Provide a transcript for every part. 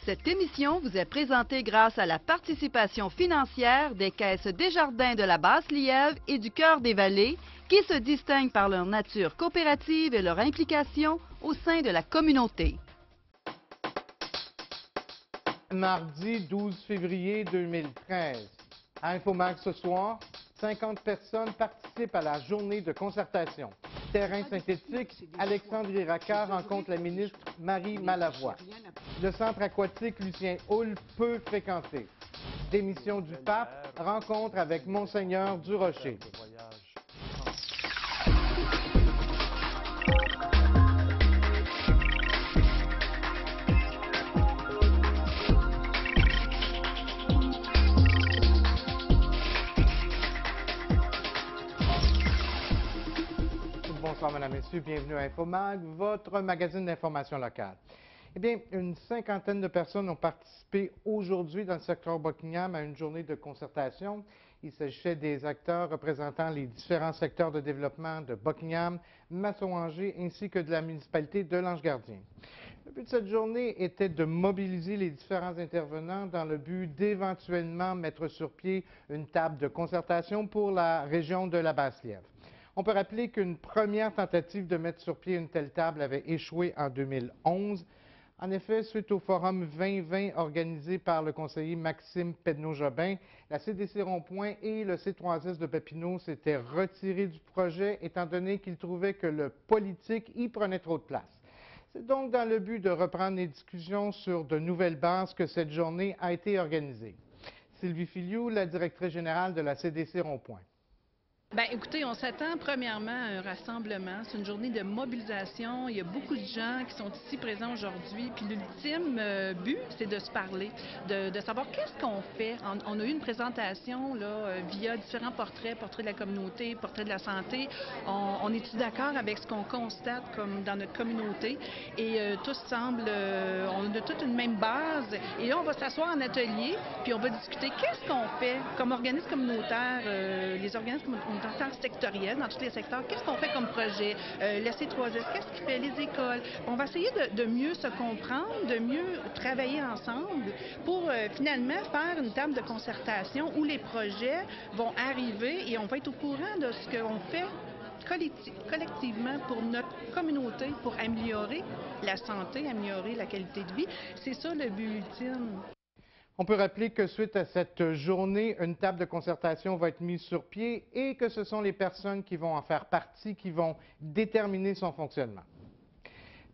Cette émission vous est présentée grâce à la participation financière des caisses Desjardins de la Basse-Lièvre et du Cœur des Vallées, qui se distinguent par leur nature coopérative et leur implication au sein de la communauté. Mardi 12 février 2013. À Infomax ce soir, 50 personnes participent à la journée de concertation. Terrain synthétique, Alexandre Iraka rencontre la ministre Marie Malavoie. Le centre aquatique Lucien Houle, peu fréquenté. Démission du pape, rencontre avec Monseigneur Durocher. Bonsoir, mesdames, messieurs. Bienvenue à Infomag, votre magazine d'information locale. Eh bien, une cinquantaine de personnes ont participé aujourd'hui dans le secteur Buckingham à une journée de concertation. Il s'agissait des acteurs représentant les différents secteurs de développement de Buckingham, Masson-Angers ainsi que de la municipalité de l'Ange-Gardien. Le but de cette journée était de mobiliser les différents intervenants dans le but d'éventuellement mettre sur pied une table de concertation pour la région de la Basse-Lièvre. On peut rappeler qu'une première tentative de mettre sur pied une telle table avait échoué en 2011. En effet, suite au Forum 2020 organisé par le conseiller Maxime Pedneau-Jobin, la CDC Rond-Point et le C3S de Papineau s'étaient retirés du projet étant donné qu'ils trouvaient que le politique y prenait trop de place. C'est donc dans le but de reprendre les discussions sur de nouvelles bases que cette journée a été organisée. Sylvie Filiou, la directrice générale de la CDC Rond-Point. Bien, écoutez, on s'attend premièrement à un rassemblement. C'est une journée de mobilisation. Il y a beaucoup de gens qui sont ici présents aujourd'hui. Puis l'ultime but, c'est de se parler, de savoir qu'est-ce qu'on fait. On a eu une présentation là, via différents portraits de la communauté, portraits de la santé. On est-tu d'accord avec ce qu'on constate comme dans notre communauté? Et tous semblent, on a toute une même base. Et là, on va s'asseoir en atelier, puis on va discuter qu'est-ce qu'on fait comme organisme communautaire, les organismes communautaires sectoriel, dans tous les secteurs. Qu'est-ce qu'on fait comme projet? La C3S, qu'est-ce qu'il fait? Les écoles? On va essayer de mieux se comprendre, de mieux travailler ensemble pour finalement faire une table de concertation où les projets vont arriver et on va être au courant de ce qu'on fait collectivement pour notre communauté, pour améliorer la santé, améliorer la qualité de vie. C'est ça le but ultime. On peut rappeler que suite à cette journée, une table de concertation va être mise sur pied et que ce sont les personnes qui vont en faire partie qui vont déterminer son fonctionnement.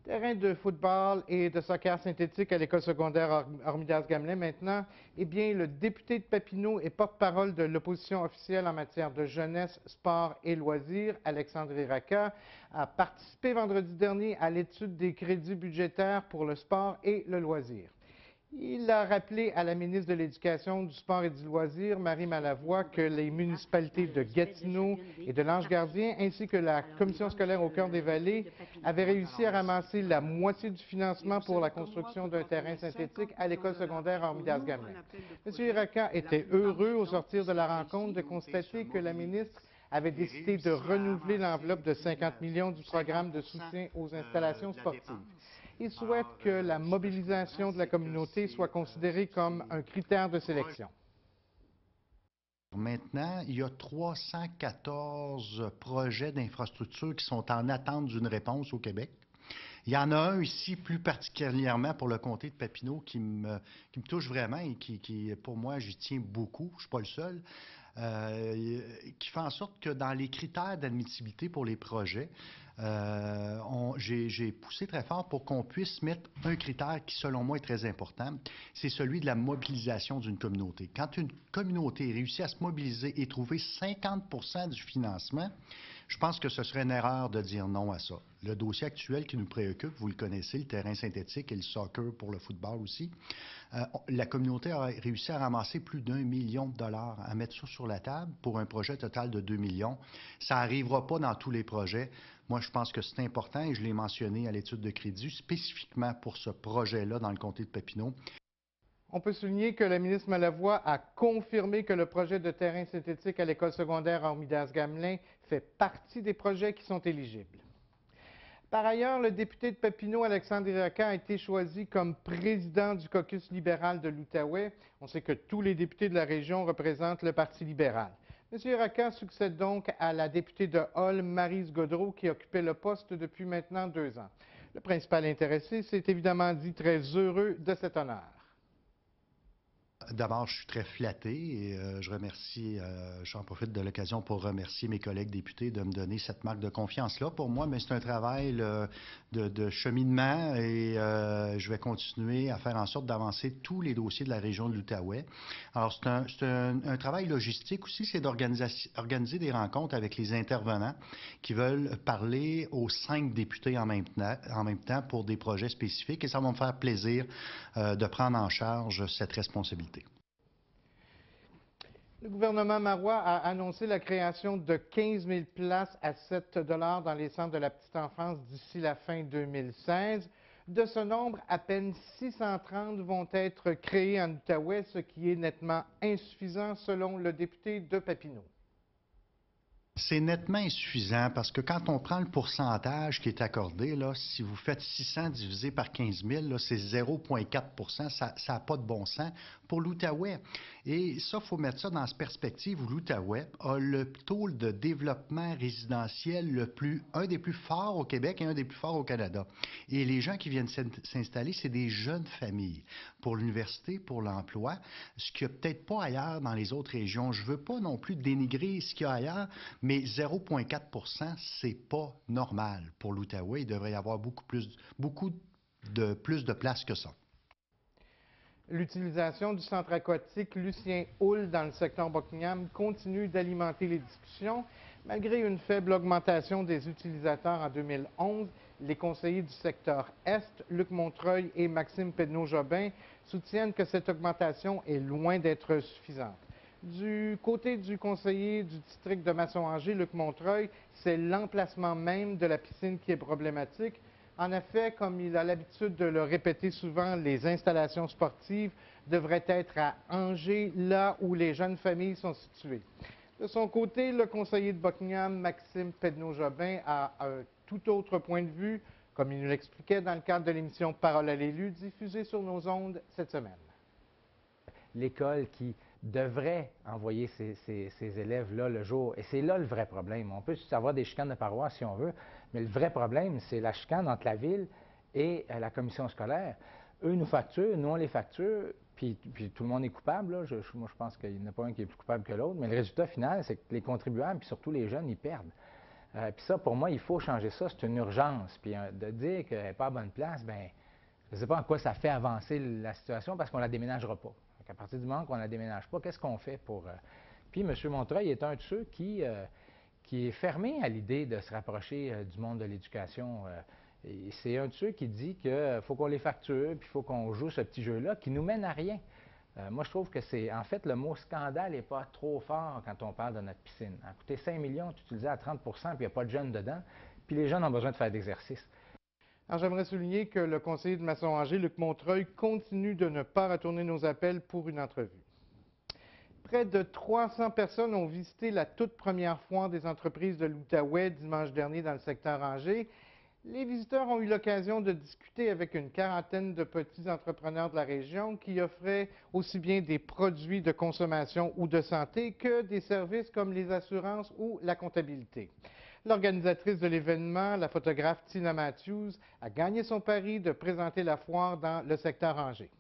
Terrain de football et de soccer synthétique à l'école secondaire Hormidas-Gamelin maintenant. Eh bien, le député de Papineau et porte-parole de l'opposition officielle en matière de jeunesse, sport et loisirs, Alexandre Iraka, a participé vendredi dernier à l'étude des crédits budgétaires pour le sport et le loisir. Il a rappelé à la ministre de l'Éducation, du Sport et du Loisir, Marie Malavoie, que les municipalités de Gatineau et de l'Ange-Gardien, ainsi que la commission scolaire au Cœur des Vallées, avaient réussi à ramasser la moitié du financement pour la construction d'un terrain synthétique à l'école secondaire Hormidas-Gamelin. M. Iraka était heureux au sortir de la rencontre de constater que la ministre avait décidé de renouveler l'enveloppe de 50 millions du programme de soutien aux installations sportives. Il souhaite que la mobilisation de la communauté soit considérée comme un critère de sélection. Maintenant, il y a 314 projets d'infrastructure qui sont en attente d'une réponse au Québec. Il y en a un ici, plus particulièrement pour le comté de Papineau, qui me touche vraiment et qui, pour moi, j'y tiens beaucoup. Je ne suis pas le seul. Qui fait en sorte que dans les critères d'admissibilité pour les projets, j'ai poussé très fort pour qu'on puisse mettre un critère qui, selon moi, est très important, c'est celui de la mobilisation d'une communauté. Quand une communauté réussit à se mobiliser et trouver 50% du financement, je pense que ce serait une erreur de dire non à ça. Le dossier actuel qui nous préoccupe, vous le connaissez, le terrain synthétique et le soccer pour le football aussi, la communauté a réussi à ramasser plus d'1 million de dollars, à mettre ça sur la table pour un projet total de 2 millions. Ça n'arrivera pas dans tous les projets. Moi, je pense que c'est important et je l'ai mentionné à l'étude de crédit, spécifiquement pour ce projet-là dans le comté de Papineau. On peut souligner que la ministre Malavoie a confirmé que le projet de terrain synthétique à l'école secondaire Hormidas-Gamelin fait partie des projets qui sont éligibles. Par ailleurs, le député de Papineau, Alexandre Iracan, a été choisi comme président du caucus libéral de l'Outaouais. On sait que tous les députés de la région représentent le Parti libéral. M. Iracan succède donc à la députée de Hull, Maryse Gaudreault, qui occupait le poste depuis maintenant 2 ans. Le principal intéressé s'est évidemment dit très heureux de cet honneur. D'abord, je suis très flatté et j'en profite de l'occasion pour remercier mes collègues députés de me donner cette marque de confiance-là. Pour moi, mais c'est un travail de cheminement et je vais continuer à faire en sorte d'avancer tous les dossiers de la région de l'Outaouais. Alors, c'est un travail logistique aussi, c'est d'organiser des rencontres avec les intervenants qui veulent parler aux 5 députés en même temps pour des projets spécifiques et ça va me faire plaisir de prendre en charge cette responsabilité. Le gouvernement marois a annoncé la création de 15 000 places à 7 $ dans les centres de la petite enfance d'ici la fin 2016. De ce nombre, à peine 630 vont être créés en Outaouais, ce qui est nettement insuffisant selon le député de Papineau. C'est nettement insuffisant parce que quand on prend le pourcentage qui est accordé, là, si vous faites 600 divisé par 15 000, c'est 0,4 %. Ça n'a pas de bon sens pour l'Outaouais. Et ça, il faut mettre ça dans cette perspective où l'Outaouais a le taux de développement résidentiel un des plus forts au Québec et un des plus forts au Canada. Et les gens qui viennent s'installer, c'est des jeunes familles pour l'université, pour l'emploi, ce qu'il n'y a peut-être pas ailleurs dans les autres régions. Je ne veux pas non plus dénigrer ce qu'il y a ailleurs, mais 0,4 %, c'est pas normal pour l'Outaouais. Il devrait y avoir beaucoup plus de place que ça. L'utilisation du centre aquatique Lucien Houle dans le secteur Buckingham continue d'alimenter les discussions. Malgré une faible augmentation des utilisateurs en 2011, les conseillers du secteur Est, Luc Montreuil et Maxime Pedneau-Jobin, soutiennent que cette augmentation est loin d'être suffisante. Du côté du conseiller du district de Masson-Angers, Luc Montreuil, c'est l'emplacement même de la piscine qui est problématique. En effet, comme il a l'habitude de le répéter souvent, les installations sportives devraient être à Angers, là où les jeunes familles sont situées. De son côté, le conseiller de Buckingham, Maxime Pedneau-Jobin, a un tout autre point de vue, comme il nous l'expliquait dans le cadre de l'émission Parole à l'élu, diffusée sur nos ondes cette semaine. L'école qui devrait envoyer ces élèves-là le jour. Et c'est là le vrai problème. On peut avoir des chicanes de paroisse si on veut, mais le vrai problème, c'est la chicane entre la ville et la commission scolaire. Eux nous facturent, nous on les facture, puis tout le monde est coupable. Là. Moi, je pense qu'il n'y en a pas un qui est plus coupable que l'autre, mais le résultat final, c'est que les contribuables, puis surtout les jeunes, ils perdent. Puis ça, pour moi, il faut changer ça. C'est une urgence. Puis de dire qu'elle n'est pas à bonne place, bien, je ne sais pas en quoi ça fait avancer la situation parce qu'on ne la déménagera pas. À partir du moment qu'on ne la déménage pas, qu'est-ce qu'on fait pour... Puis M. Montreuil est un de ceux qui est fermé à l'idée de se rapprocher du monde de l'éducation. C'est un de ceux qui dit qu'il faut qu'on les facture, puis il faut qu'on joue ce petit jeu-là qui nous mène à rien. Moi, je trouve que c'est... En fait, le mot scandale n'est pas trop fort quand on parle de notre piscine. Elle a coûté 5 millions, tu utilisais à 30 % puis il n'y a pas de jeunes dedans, puis les jeunes ont besoin de faire d'exercice. Alors, j'aimerais souligner que le conseiller de Masson-Angers, Luc Montreuil, continue de ne pas retourner nos appels pour une entrevue. Près de 300 personnes ont visité la toute première foire des entreprises de l'Outaouais dimanche dernier dans le secteur Angers. Les visiteurs ont eu l'occasion de discuter avec une quarantaine de petits entrepreneurs de la région qui offraient aussi bien des produits de consommation ou de santé que des services comme les assurances ou la comptabilité. L'organisatrice de l'événement, la photographe Tina Matthews, a gagné son pari de présenter la foire dans le secteur Angers.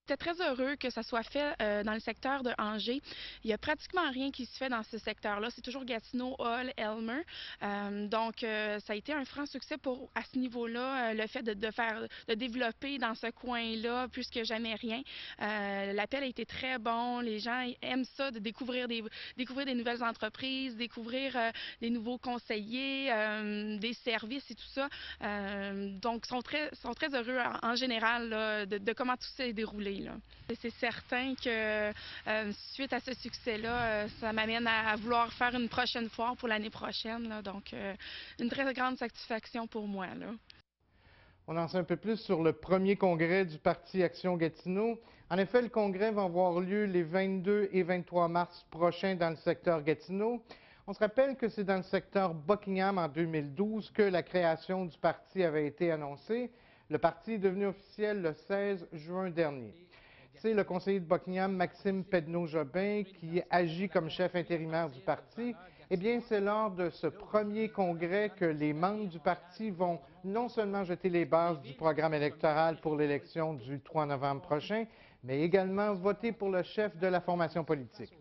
J'étais très heureux que ça soit fait dans le secteur de Angers. Il n'y a pratiquement rien qui se fait dans ce secteur-là. C'est toujours Gatineau, Hull, Elmer. Donc, ça a été un franc succès à ce niveau-là, le fait de développer dans ce coin-là plus que jamais rien. L'appel a été très bon. Les gens aiment ça, de découvrir des nouvelles entreprises, découvrir des nouveaux conseillers, des services et tout ça. Donc, sont très heureux en général là, de comment tout s'est déroulé. C'est certain que suite à ce succès-là, ça m'amène à vouloir faire une prochaine foire pour l'année prochaine. Là, donc, une très grande satisfaction pour moi. Là. On en sait un peu plus sur le premier congrès du Parti Action Gatineau. En effet, le congrès va avoir lieu les 22 et 23 mars prochains dans le secteur Gatineau. On se rappelle que c'est dans le secteur Buckingham en 2012 que la création du parti avait été annoncée. Le parti est devenu officiel le 16 juin dernier. C'est le conseiller de Buckingham, Maxime Pedneau-Jobin, qui agit comme chef intérimaire du parti. Eh bien, c'est lors de ce premier congrès que les membres du parti vont non seulement jeter les bases du programme électoral pour l'élection du 3 novembre prochain, mais également voter pour le chef de la formation politique.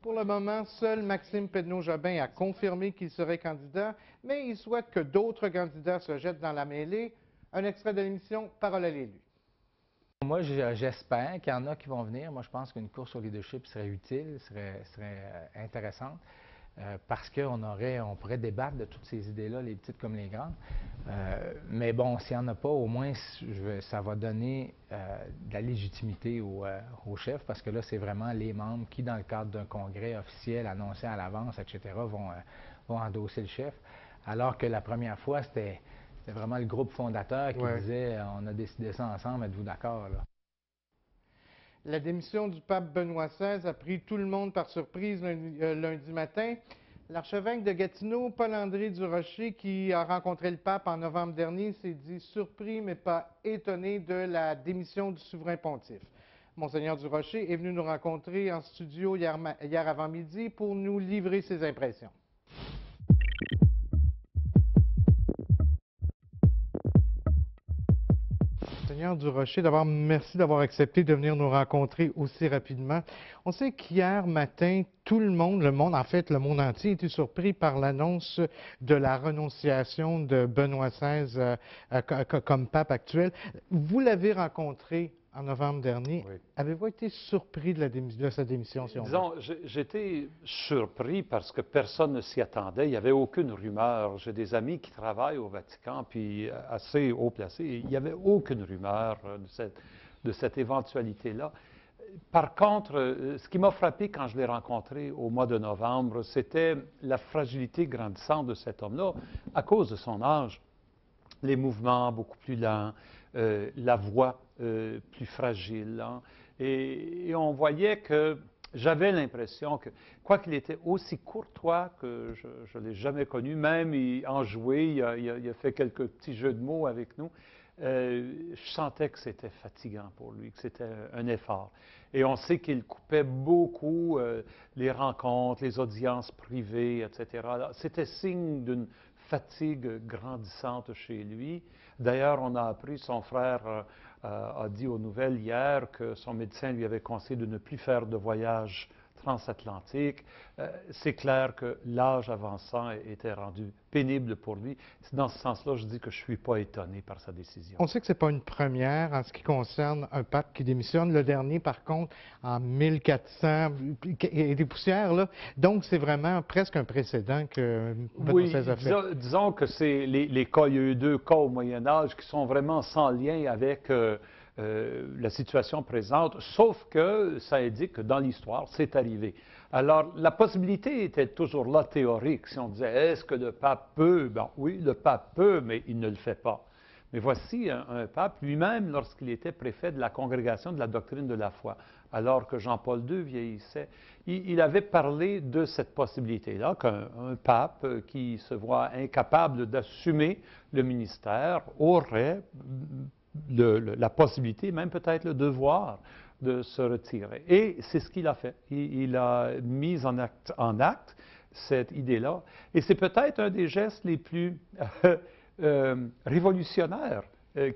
Pour le moment, seul Maxime Pedneau-Jobin a confirmé qu'il serait candidat, mais il souhaite que d'autres candidats se jettent dans la mêlée. Un extrait de l'émission Parole à l'élu. Moi, j'espère qu'il y en a qui vont venir. Moi, je pense qu'une course au leadership serait utile, serait intéressante, parce qu'on pourrait débattre de toutes ces idées-là, les petites comme les grandes. Mais bon, s'il n'y en a pas, au moins, ça va donner de la légitimité au chef, parce que là, c'est vraiment les membres qui, dans le cadre d'un congrès officiel annoncé à l'avance, etc., vont endosser le chef. Alors que la première fois, c'était vraiment le groupe fondateur qui disait « on a décidé ça ensemble, êtes-vous d'accord? » La démission du pape Benoît XVI a pris tout le monde par surprise lundi matin. L'archevêque de Gatineau, Paul-André Durocher, qui a rencontré le pape en novembre dernier, s'est dit surpris mais pas étonné de la démission du souverain pontife. Monseigneur Durocher est venu nous rencontrer en studio hier avant-midi pour nous livrer ses impressions. Monseigneur Durocher, d'abord, merci d'avoir accepté de venir nous rencontrer aussi rapidement. On sait qu'hier matin, tout le monde entier, était surpris par l'annonce de la renonciation de Benoît XVI comme pape actuel. Vous l'avez rencontré en novembre dernier. Oui. Avez-vous été surpris de sa démission, si on veut? Disons, j'étais surpris parce que personne ne s'y attendait. Il n'y avait aucune rumeur. J'ai des amis qui travaillent au Vatican, puis assez haut placés. Il n'y avait aucune rumeur de cette éventualité-là. Par contre, ce qui m'a frappé quand je l'ai rencontré au mois de novembre, c'était la fragilité grandissante de cet homme-là à cause de son âge. Les mouvements beaucoup plus lents, la voix plus fragile. Hein? Et on voyait que j'avais l'impression que, quoiqu'il était aussi courtois que je ne l'ai jamais connu, même enjoué, il a fait quelques petits jeux de mots avec nous, je sentais que c'était fatigant pour lui, que c'était un effort. Et on sait qu'il coupait beaucoup les rencontres, les audiences privées, etc. C'était signe d'une fatigue grandissante chez lui. D'ailleurs, on a appris, son frère a dit aux nouvelles hier que son médecin lui avait conseillé de ne plus faire de voyage transatlantique. C'est clair que l'âge avançant était rendu pénible pour lui. Dans ce sens-là, je dis que je ne suis pas étonné par sa décision. On sait que ce n'est pas une première en ce qui concerne un pape qui démissionne. Le dernier, par contre, en 1400, et des poussières, là. Donc, c'est vraiment presque un précédent que Benoît XVI a fait. Disons que c'est les cas, il y a eu 2 cas au Moyen-Âge qui sont vraiment sans lien avec la situation présente, sauf que ça indique que dans l'histoire, c'est arrivé. Alors, la possibilité était toujours là, théorique. Si on disait, est-ce que le pape peut? Ben, oui, le pape peut, mais il ne le fait pas. Mais voici un pape lui-même, lorsqu'il était préfet de la Congrégation de la doctrine de la foi, alors que Jean-Paul II vieillissait, il avait parlé de cette possibilité-là, qu'un pape qui se voit incapable d'assumer le ministère aurait la possibilité, même peut-être le devoir, de se retirer. Et c'est ce qu'il a fait. Il a mis en acte cette idée-là. Et c'est peut-être un des gestes les plus révolutionnaires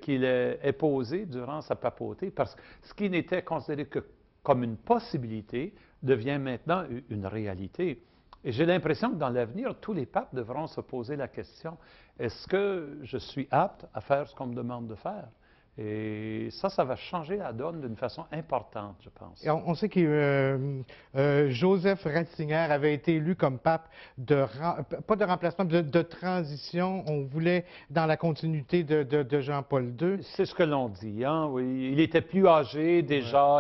qu'il ait posé durant sa papauté, parce que ce qui n'était considéré que comme une possibilité devient maintenant une réalité. Et j'ai l'impression que dans l'avenir, tous les papes devront se poser la question, est-ce que je suis apte à faire ce qu'on me demande de faire? Et ça va changer la donne d'une façon importante, je pense. Et on sait que Joseph Ratzinger avait été élu comme pape, pas de remplacement, de transition. On voulait dans la continuité de Jean-Paul II. C'est ce que l'on dit, hein, oui. Il était plus âgé déjà,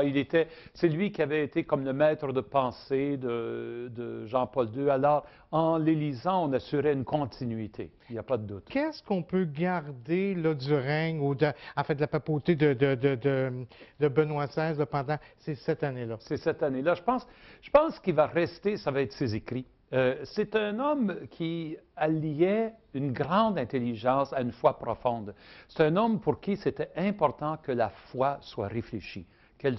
c'est lui qui avait été comme le maître de pensée de Jean-Paul II. Alors, en l'élisant, on assurait une continuité, il n'y a pas de doute. Qu'est-ce qu'on peut garder là, du règne, ou de la papauté de Benoît XVI pendant ces 7 années-là? C'est cette année-là. Je pense qu'il va rester, ça va être ses écrits. C'est un homme qui alliait une grande intelligence à une foi profonde. C'est un homme pour qui c'était important que la foi soit réfléchie, qu'elle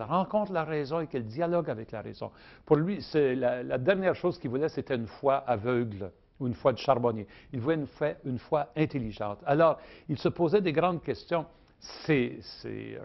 rencontre la raison et qu'elle dialogue avec la raison. Pour lui, la dernière chose qu'il voulait, c'était une foi aveugle ou une foi de charbonnier. Il voulait une foi intelligente. Alors, il se posait des grandes questions.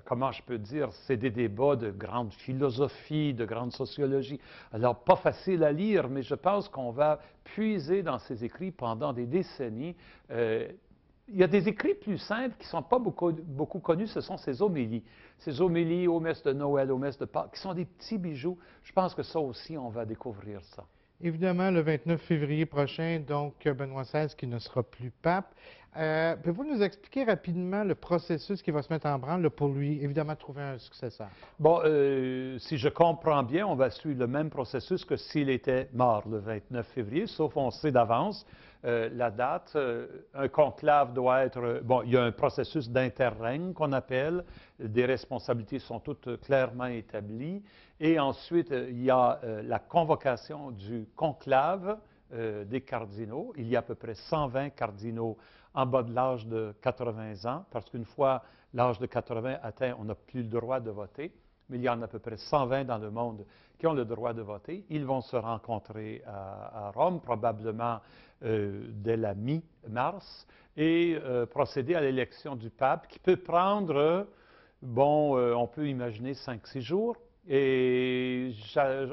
Comment je peux dire, c'est des débats de grande philosophie, de grande sociologie. Alors, pas facile à lire, mais je pense qu'on va puiser dans ses écrits pendant des décennies. Il y a des écrits plus simples qui ne sont pas beaucoup connus, ce sont ses homélies. Ces homélies aux messes de Noël, aux messes de Pâques, qui sont des petits bijoux. Je pense que ça aussi, on va découvrir ça. Évidemment, le 29 février prochain, donc Benoît XVI qui ne sera plus pape. Pouvez-vous nous expliquer rapidement le processus qui va se mettre en branle pour lui, évidemment, trouver un successeur? Bon, si je comprends bien, on va suivre le même processus que s'il était mort le 29 février, sauf on sait d'avance la date. Un conclave doit être... Bon, il y a un processus d'interrègne qu'on appelle. Des responsabilités sont toutes clairement établies. Et ensuite, il y a la convocation du conclave des cardinaux. Il y a à peu près 120 cardinaux en bas de l'âge de 80 ans, parce qu'une fois l'âge de 80 atteint, on n'a plus le droit de voter, mais il y en a à peu près 120 dans le monde qui ont le droit de voter. Ils vont se rencontrer à Rome, probablement dès la mi-mars, et procéder à l'élection du pape, qui peut prendre, on peut imaginer 5-6 jours, et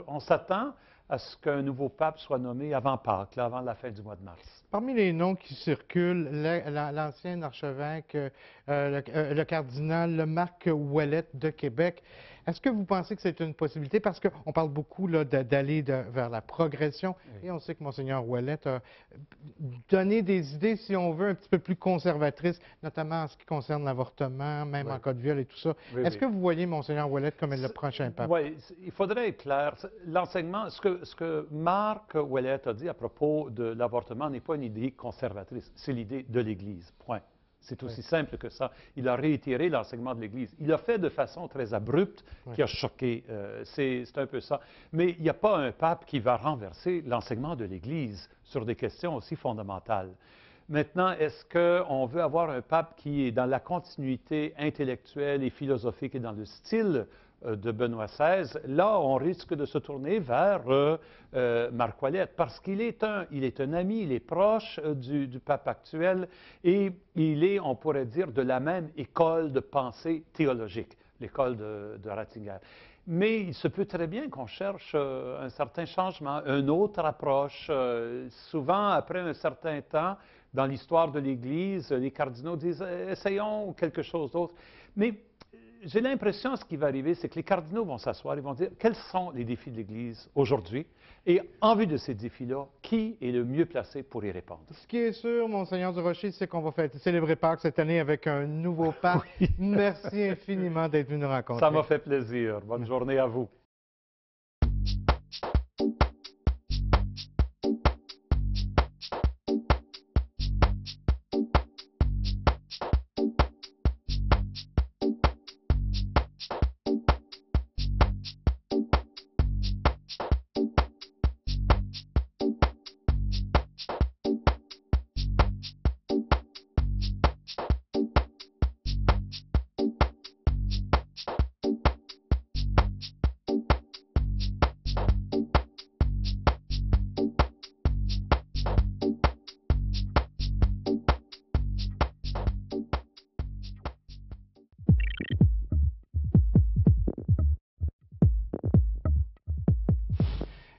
on s'attend à ce qu'un nouveau pape soit nommé avant Pâques, là, avant la fin du mois de mars. Parmi les noms qui circulent, l'ancien archevêque, le cardinal Marc Ouellette de Québec, est-ce que vous pensez que c'est une possibilité? Parce qu'on parle beaucoup d'aller vers la progression, oui. Et on sait que Monseigneur Ouellette a donné des idées, si on veut, un petit peu plus conservatrices, notamment en ce qui concerne l'avortement, même oui. En cas de viol et tout ça. Oui, est-ce que vous voyez Monseigneur Ouellette comme le prochain pape? Oui, il faudrait être clair. L'enseignement, ce que Marc Ouellette a dit à propos de l'avortement n'est pas une idée conservatrice, c'est l'idée de l'Église, point. C'est aussi simple que ça. Il a réitéré l'enseignement de l'Église. Il l'a fait de façon très abrupte, qui a choqué. C'est un peu ça. Mais il n'y a pas un pape qui va renverser l'enseignement de l'Église sur des questions aussi fondamentales. Maintenant, est-ce qu'on veut avoir un pape qui est dans la continuité intellectuelle et philosophique et dans le style de Benoît XVI? Là, on risque de se tourner vers Marc Ouellette, parce qu'il est un ami, il est proche du pape actuel, et il est, on pourrait dire, de la même école de pensée théologique, l'école de Ratzinger. Mais il se peut très bien qu'on cherche un certain changement, une autre approche. Souvent, après un certain temps, dans l'histoire de l'Église, les cardinaux disent « essayons quelque chose d'autre ». Mais j'ai l'impression que ce qui va arriver, c'est que les cardinaux vont s'asseoir et vont dire quels sont les défis de l'Église aujourd'hui et en vue de ces défis-là, qui est le mieux placé pour y répondre. Ce qui est sûr, Monseigneur Durocher, c'est qu'on va célébrer Pâques cette année avec un nouveau pape. Oui. Merci infiniment d'être venu nous rencontrer. Ça m'a fait plaisir. Bonne journée à vous.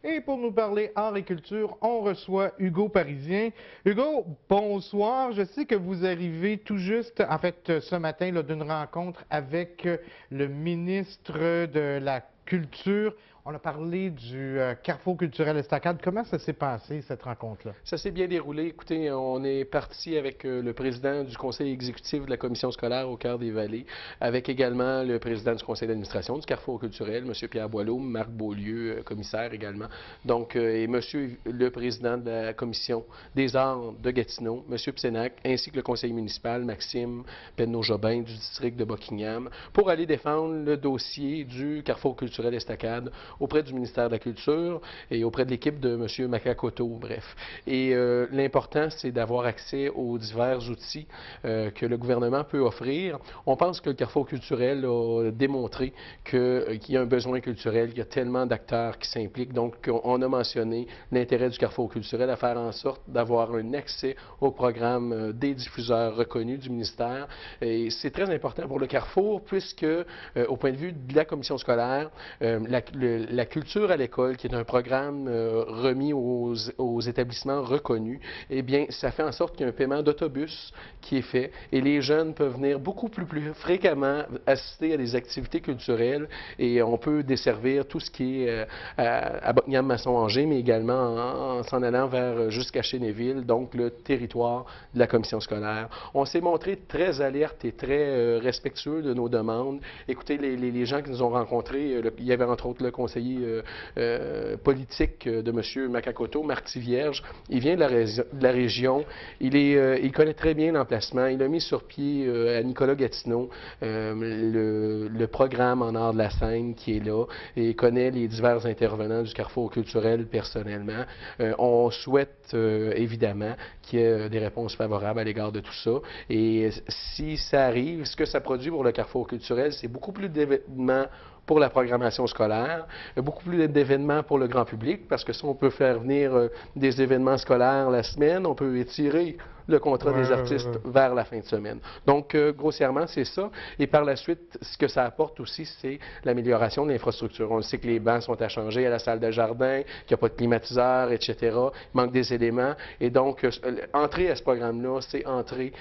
Et pour nous parler art et culture, on reçoit Hugo Parisien. Hugo, bonsoir. Je sais que vous arrivez tout juste, en fait, ce matin, d'une rencontre avec le ministre de la Culture. On a parlé du Carrefour culturel Estacade. Comment ça s'est passé, cette rencontre-là? Ça s'est bien déroulé. Écoutez, on est parti avec le président du conseil exécutif de la commission scolaire au Cœur des Vallées, avec également le président du conseil d'administration du Carrefour culturel, M. Pierre Boileau, Marc Beaulieu, commissaire également, donc, et M. le président de la commission des arts de Gatineau, M. Psenac, ainsi que le conseil municipal, Maxime Penneau-Jobin, du district de Buckingham, pour aller défendre le dossier du Carrefour culturel culturel Estacade auprès du ministère de la Culture et auprès de l'équipe de M. Makakoto, bref. Et l'important, c'est d'avoir accès aux divers outils que le gouvernement peut offrir. On pense que le Carrefour culturel a démontré qu'il y a un besoin culturel, il y a tellement d'acteurs qui s'impliquent. Donc, on a mentionné l'intérêt du Carrefour culturel à faire en sorte d'avoir un accès au programme des diffuseurs reconnus du ministère. Et c'est très important pour le Carrefour puisque, au point de vue de la commission scolaire, la culture à l'école, qui est un programme remis aux établissements reconnus, eh bien, ça fait en sorte qu'il y a un paiement d'autobus qui est fait et les jeunes peuvent venir beaucoup plus fréquemment assister à des activités culturelles et on peut desservir tout ce qui est à Buckingham-Masson-Angers, mais également en s'en allant vers jusqu'à Chénéville, donc le territoire de la commission scolaire. On s'est montré très alerte et très respectueux de nos demandes. Écoutez, les gens qui nous ont rencontrés, il y avait entre autres le conseiller politique de M. Makakoto, Marc Tivierge. Il vient de la région. Il connaît très bien l'emplacement. Il a mis sur pied à Nicolas Gatineau le programme en art de la scène qui est là et il connaît les divers intervenants du Carrefour culturel personnellement. On souhaite évidemment qu'il y ait des réponses favorables à l'égard de tout ça. Et si ça arrive, ce que ça produit pour le Carrefour culturel, c'est beaucoup plus d'événements pour la programmation scolaire, beaucoup plus d'événements pour le grand public, parce que si on peut faire venir des événements scolaires la semaine, on peut étirer le contrat des artistes vers la fin de semaine. Donc, grossièrement, c'est ça. Et par la suite, ce que ça apporte aussi, c'est l'amélioration de l'infrastructure. On sait que les bancs sont à changer à la salle de jardin, qu'il n'y a pas de climatiseur, etc. Il manque des éléments. Et donc, entrer à ce programme-là, c'est entrer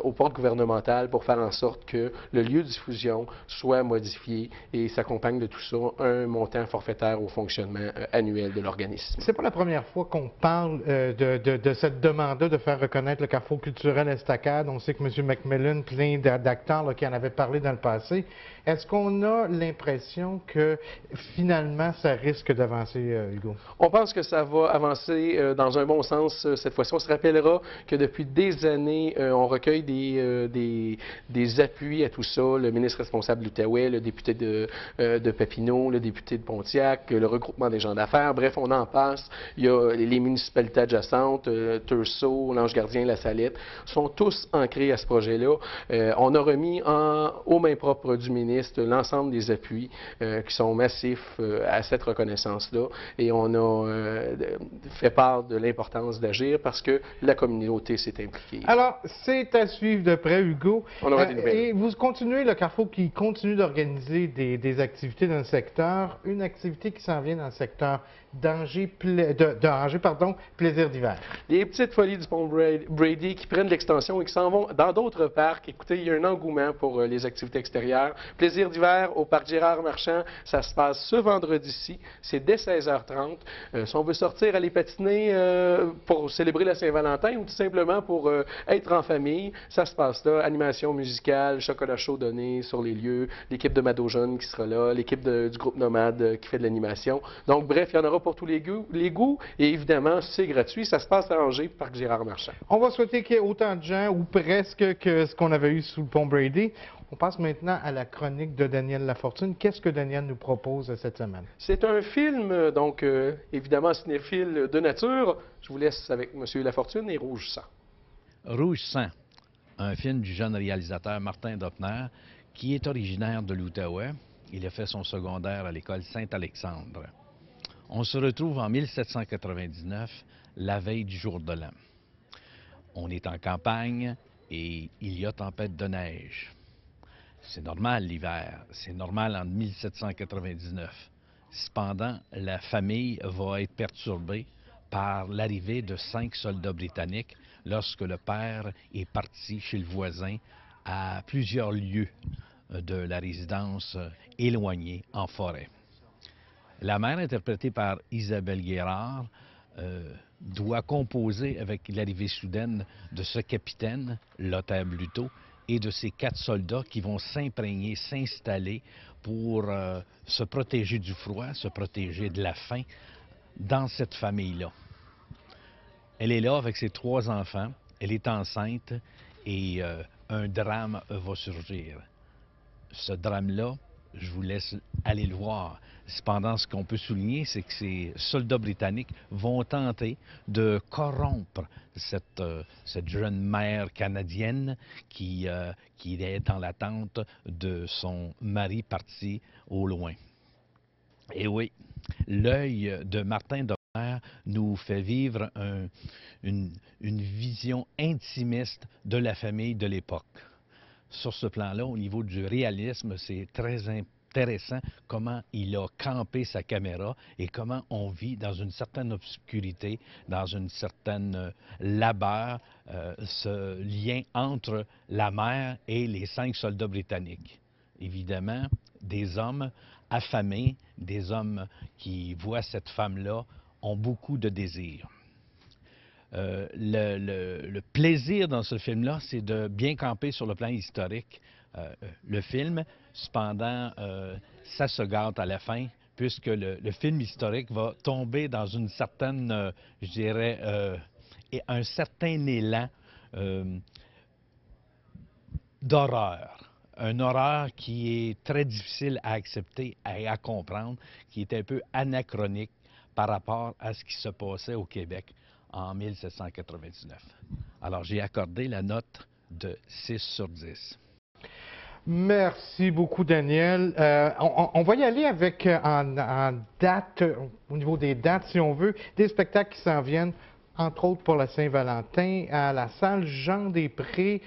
aux portes gouvernementales pour faire en sorte que le lieu de diffusion soit modifié et s'accompagne de tout ça un montant forfaitaire au fonctionnement annuel de l'organisme. C'est pas la première fois qu'on parle de cette demande-là de faire reconnaître le Carrefour culturel Estacade. On sait que M. McMillan, plein d'acteurs qui en avaient parlé dans le passé. Est-ce qu'on a l'impression que finalement ça risque d'avancer, Hugo? On pense que ça va avancer dans un bon sens cette fois-ci. On se rappellera que depuis des années, on recueille des appuis à tout ça. Le ministre responsable de l'Outaouais, le député de Papineau, le député de Pontiac, le regroupement des gens d'affaires. Bref, on en passe. Il y a les municipalités adjacentes, Tursault, l'Ange Gardien, La Salette, sont tous ancrés à ce projet-là. On a remis aux mains propres du ministre l'ensemble des appuis qui sont massifs à cette reconnaissance-là et on a fait part de l'importance d'agir parce que la communauté s'est impliquée. Alors, c'est à suivre de près, Hugo. On aura des nouvelles. Et vous continuez, le Carrefour qui continue d'organiser des activités dans le secteur, une activité qui s'en vient dans le secteur d'Angers, plaisir d'hiver. Les petites folies du pont Brady qui prennent l'extension et qui s'en vont dans d'autres parcs. Écoutez, il y a un engouement pour les activités extérieures. Plaisir d'hiver au parc Gérard Marchand, ça se passe ce vendredi-ci, c'est dès 16h30. Si on veut sortir aller patiner pour célébrer la Saint-Valentin ou tout simplement pour être en famille, ça se passe là. Animation musicale, chocolat chaud donné sur les lieux, l'équipe de Mado Jeune qui sera là, l'équipe du groupe Nomade qui fait de l'animation. Donc bref, il y en aura pour tous les goûts et évidemment, c'est gratuit. Ça se passe à Angers, parc Gérard Marchand. On va souhaiter qu'il y ait autant de gens ou presque que ce qu'on avait eu sous le pont Brady. On passe maintenant à la chronique de Daniel Lafortune. Qu'est-ce que Daniel nous propose cette semaine? C'est un film, donc évidemment cinéphile de nature. Je vous laisse avec M. Lafortune et Rouge Sang. Rouge Sang, un film du jeune réalisateur Martin Doppner, qui est originaire de l'Outaouais. Il a fait son secondaire à l'école Saint-Alexandre. On se retrouve en 1799, la veille du jour de l'an. On est en campagne et il y a tempête de neige. C'est normal l'hiver, c'est normal en 1799. Cependant, la famille va être perturbée par l'arrivée de 5 soldats britanniques lorsque le père est parti chez le voisin à plusieurs lieues de la résidence éloignée en forêt. La mère, interprétée par Isabelle Guérard, doit composer avec l'arrivée soudaine de ce capitaine, Lothar Bluteau, et de ces 4 soldats qui vont s'imprégner, s'installer pour se protéger du froid, se protéger de la faim dans cette famille-là. Elle est là avec ses 3 enfants, elle est enceinte et un drame va surgir. Ce drame-là, je vous laisse aller le voir. Cependant, ce qu'on peut souligner, c'est que ces soldats britanniques vont tenter de corrompre cette jeune mère canadienne qui est en l'attente de son mari parti au loin. Et oui, l'œil de Martin Doppner nous fait vivre une vision intimiste de la famille de l'époque. Sur ce plan-là, au niveau du réalisme, c'est très intéressant comment il a campé sa caméra et comment on vit dans une certaine obscurité, dans une certaine labeur, ce lien entre la mère et les 5 soldats britanniques. Évidemment, des hommes affamés, des hommes qui voient cette femme-là, ont beaucoup de désirs. Le plaisir dans ce film-là, c'est de bien camper sur le plan historique. Le film, cependant, ça se gâte à la fin, puisque le film historique va tomber dans une certaine, je dirais, un certain élan d'horreur. Un horreur qui est très difficile à accepter et à comprendre, qui est un peu anachronique par rapport à ce qui se passait au Québec en 1799. Alors, j'ai accordé la note de 6 sur 10. Merci beaucoup, Daniel. On va y aller avec, en date, au niveau des dates, si on veut, des spectacles qui s'en viennent, entre autres pour la Saint-Valentin, à la salle Jean-Després,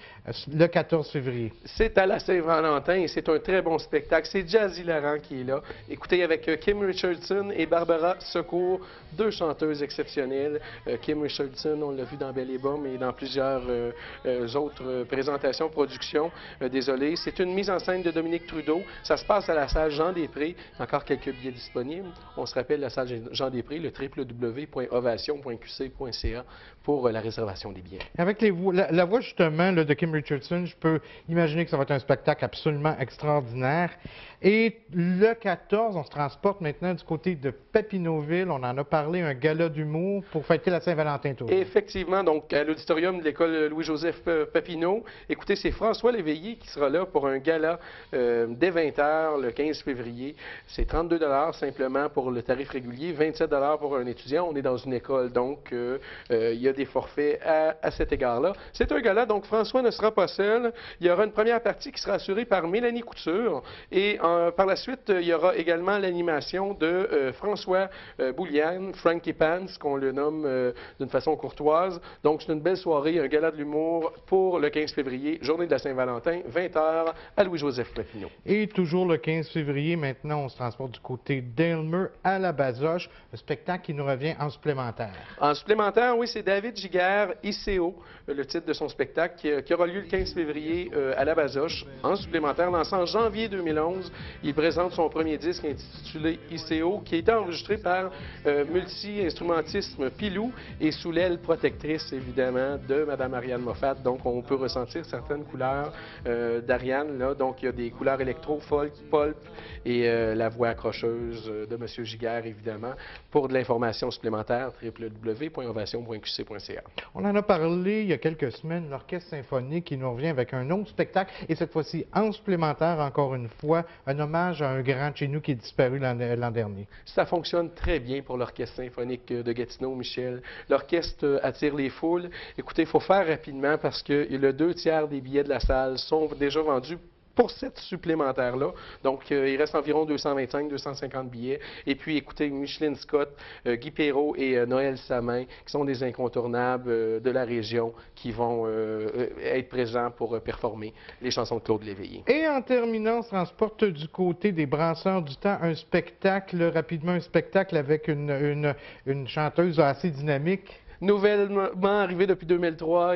le 14 février. C'est à la Saint-Valentin et c'est un très bon spectacle. C'est Jazzy Laurent qui est là. Écoutez, avec Kim Richardson et Barbara Secours, 2 chanteuses exceptionnelles. Kim Richardson, on l'a vu dans Belle et Bomme et dans plusieurs autres présentations, productions. Désolé. C'est une mise en scène de Dominique Trudeau. Ça se passe à la salle Jean-Després. Encore quelques billets disponibles. On se rappelle la salle Jean-Després, le www.ovation.qc.ca pour la réservation des billets. Avec la voix justement là, de Kim Richardson, je peux imaginer que ça va être un spectacle absolument extraordinaire. Et le 14, on se transporte maintenant du côté de Papineauville. On en a parlé, un gala d'humour pour fêter la Saint-Valentin. Effectivement, donc à l'auditorium de l'école Louis-Joseph Papineau. Écoutez, c'est François Léveillé qui sera là pour un gala dès 20h le 15 février. C'est 32 $ simplement pour le tarif régulier, 27 $ pour un étudiant. On est dans une école, donc il y a des forfaits à cet égard-là. C'est un gala, donc François ne sera pas seul. Il y aura une première partie qui sera assurée par Mélanie Couture et par la suite, il y aura également l'animation de François Bouliane, Frankie Pants, qu'on le nomme d'une façon courtoise. Donc, c'est une belle soirée, un gala de l'humour pour le 15 février, journée de la Saint-Valentin, 20h à Louis-Joseph Papineau. Et toujours le 15 février, maintenant, on se transporte du côté d'Aylmer à la Bazoche, un spectacle qui nous revient en supplémentaire. En supplémentaire, oui, c'est David Giguère, ICO, le titre de son spectacle, qui aura lieu le 15 février à la Bazoche. En supplémentaire, lancé en janvier 2011, il présente son premier disque intitulé ICO, qui a été enregistré par multi-instrumentisme Pilou et sous l'aile protectrice, évidemment, de Mme Ariane Moffat. Donc, on peut ressentir certaines couleurs d'Ariane, là. Donc, il y a des couleurs électro, folk, pulp et la voix accrocheuse de M. Giguère, évidemment. Pour de l'information supplémentaire, www.ovation.qc.ca. On en a parlé il y a quelques semaines, l'Orchestre symphonique qui nous revient avec un autre spectacle, et cette fois-ci en supplémentaire, encore une fois, un hommage à un grand de chez nous qui est disparu l'an dernier. Ça fonctionne très bien pour l'Orchestre symphonique de Gatineau, Michel. L'orchestre attire les foules. Écoutez, il faut faire rapidement parce que le 2/3 des billets de la salle sont déjà vendus pour cette supplémentaire-là. Donc, il reste environ 225-250 billets. Et puis, écoutez, Micheline Scott, Guy Perrault et Noël Samin, qui sont des incontournables de la région, qui vont être présents pour performer les chansons de Claude Léveillé. Et en terminant, on se transporte du côté des Brasseurs du Temps, un spectacle, rapidement un spectacle avec une chanteuse assez dynamique. Nouvellement arrivée depuis 2003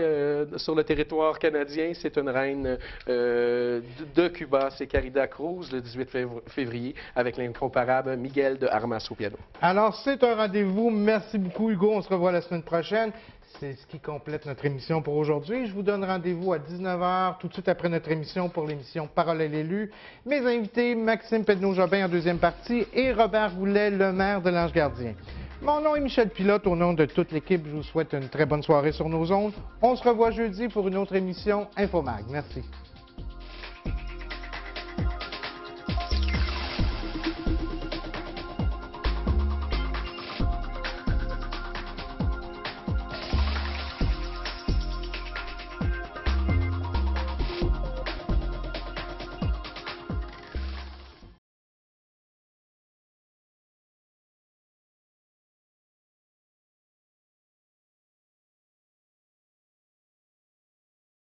sur le territoire canadien, c'est une reine de Cuba, c'est Carida Cruz, le 18 février, avec l'incomparable Miguel de Armas au piano. Alors, c'est un rendez-vous. Merci beaucoup, Hugo. On se revoit la semaine prochaine. C'est ce qui complète notre émission pour aujourd'hui. Je vous donne rendez-vous à 19h, tout de suite après notre émission pour l'émission Parole à l'élu. Mes invités, Maxime Pedneau-Jobin en deuxième partie et Robert Goulet, le maire de l'Ange-Gardien. Mon nom est Michel Pilote. Au nom de toute l'équipe, je vous souhaite une très bonne soirée sur nos ondes. On se revoit jeudi pour une autre émission Infomag. Merci.